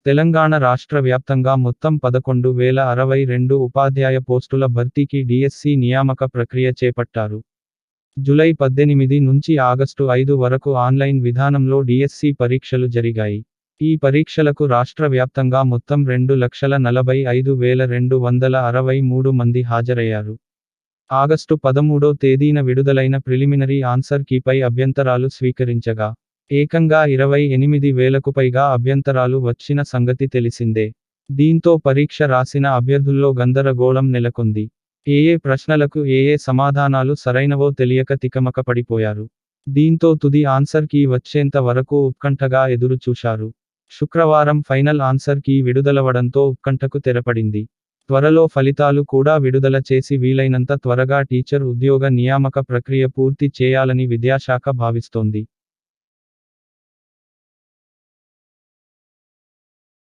తెలంగాణ రాష్ట్ర వ్యాప్తంగా మొత్తం 11,062 ఉపాధ్యాయ పోస్టుల భర్తీకి డిఎస్సి నియామక ప్రక్రియ చేపట్టారు. జూలై 18 నుంచి ఆగస్టు 5 వరకు ఆన్లైన్ విధానంలో డిఎస్సి పరీక్షలు జరిగాయి. ఈ పరీక్షలకు రాష్ట్ర వ్యాప్తంగా మొత్తం 2,45,263 మంది హాజరయ్యారు. ఆగస్టు 13వ తేదీన విడుదలైన ప్రిలిమినరీ ఆన్సర్ కీపై అభ్యంతరాలు స్వీకరించగా, ఏకంగా 28,000కు పైగా అభ్యంతరాలు వచ్చిన సంగతి తెలిసిందే. దీంతో పరీక్ష రాసిన అభ్యర్థుల్లో గందరగోళం నెలకొంది. ఏ ప్రశ్నలకు ఏ సమాధానాలు సరైనవో తెలియక తికమకపడిపోయారు. దీంతో తుది ఆన్సర్ కీ వచ్చేంత వరకు ఉత్కంఠగా ఎదురు చూశారు. శుక్రవారం ఫైనల్ ఆన్సర్ కీ విడుదలవడంతో ఉత్కంఠకు తెరపడింది. త్వరలో ఫలితాలు కూడా విడుదల చేసి వీలైనంత త్వరగా టీచర్ ఉద్యోగ నియామక ప్రక్రియ పూర్తి చేయాలని విద్యాశాఖ భావిస్తోంది.